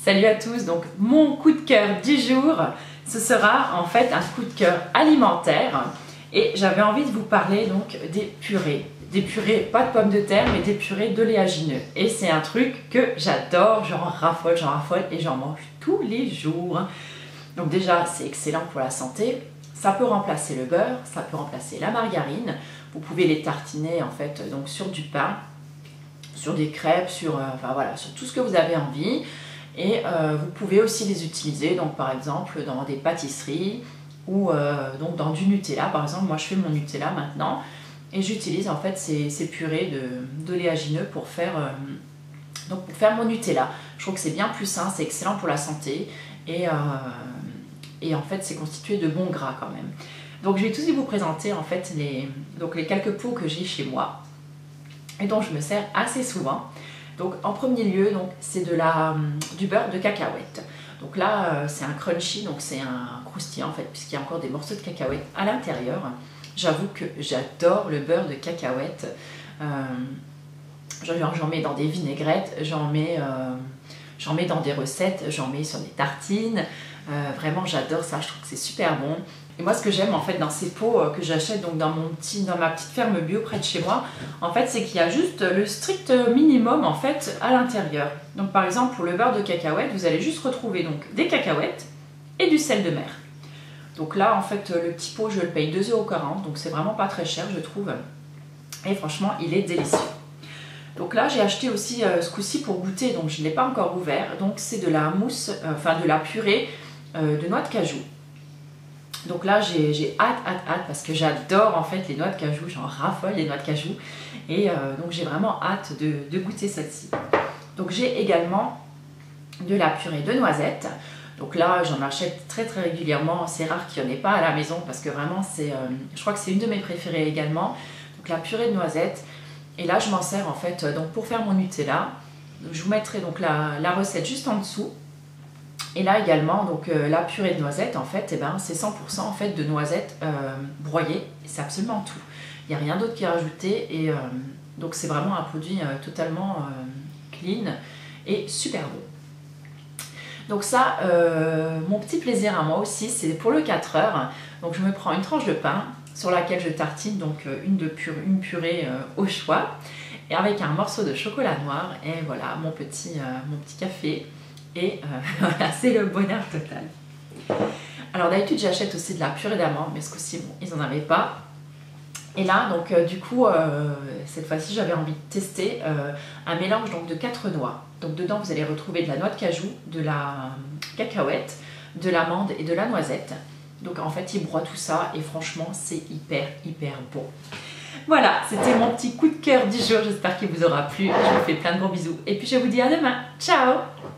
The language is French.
Salut à tous, donc mon coup de cœur du jour, ce sera en fait un coup de cœur alimentaire et j'avais envie de vous parler donc des purées, pas de pommes de terre mais des purées d'oléagineux et c'est un truc que j'adore, j'en raffole et j'en mange tous les jours. Donc déjà c'est excellent pour la santé, ça peut remplacer le beurre, ça peut remplacer la margarine, vous pouvez les tartiner en fait donc sur du pain, sur des crêpes, sur tout ce que vous avez envie. Et vous pouvez aussi les utiliser, donc par exemple dans des pâtisseries ou donc dans du Nutella. Par exemple, moi je fais mon Nutella maintenant et j'utilise en fait ces purées d'oléagineux pour faire mon Nutella. Je trouve que c'est bien plus sain, c'est excellent pour la santé et en fait c'est constitué de bons gras quand même. Donc je vais tout de suite vous présenter en fait les quelques pots que j'ai chez moi et dont je me sers assez souvent. Donc en premier lieu, c'est du beurre de cacahuète. Donc là, c'est un crunchy, donc c'est un croustillant en fait, puisqu'il y a encore des morceaux de cacahuète à l'intérieur. J'avoue que j'adore le beurre de cacahuète. J'en mets dans des vinaigrettes, j'en mets dans des recettes, j'en mets sur des tartines. Vraiment, j'adore ça, je trouve que c'est super bon. Et moi, ce que j'aime en fait dans ces pots que j'achète donc dans ma petite ferme bio près de chez moi, en fait, c'est qu'il y a juste le strict minimum en fait à l'intérieur. Donc, par exemple, pour le beurre de cacahuète, vous allez juste retrouver donc des cacahuètes et du sel de mer. Donc là, en fait, le petit pot, je le paye 2,40 €, donc c'est vraiment pas très cher, je trouve. Et franchement, il est délicieux. Donc là, j'ai acheté aussi ce coup-ci pour goûter, donc je ne l'ai pas encore ouvert. Donc c'est de la mousse, de la purée de noix de cajou. Donc là, j'ai hâte parce que j'adore en fait les noix de cajou, j'en raffole les noix de cajou et donc j'ai vraiment hâte de goûter celle-ci. Donc j'ai également de la purée de noisettes. Donc là, j'en achète très régulièrement, c'est rare qu'il n'y en ait pas à la maison parce que vraiment, je crois que c'est une de mes préférées également. Donc la purée de noisettes et là, je m'en sers en fait donc pour faire mon Nutella. Donc, je vous mettrai donc la recette juste en dessous. Et là également, donc la purée de noisettes, en fait, c'est 100% en fait de noisettes broyées. C'est absolument tout. Il n'y a rien d'autre qui est rajouté. Et donc c'est vraiment un produit totalement clean et super bon. Donc ça, mon petit plaisir à moi aussi, c'est pour le 4 heures. Donc je me prends une tranche de pain sur laquelle je tartine donc une purée au choix. Et avec un morceau de chocolat noir. Et voilà, mon petit café. Et voilà, c'est le bonheur total. Alors d'habitude j'achète aussi de la purée d'amandes, mais ce coup-ci bon, ils n'en avaient pas. Et là donc du coup cette fois-ci j'avais envie de tester un mélange donc de 4 noix. Donc dedans vous allez retrouver de la noix de cajou, de la cacahuète, de l'amande et de la noisette. Donc en fait ils broient tout ça et franchement c'est hyper bon. Voilà, c'était mon petit coup de cœur du jour, j'espère qu'il vous aura plu. Je vous fais plein de gros bisous et puis je vous dis à demain. Ciao!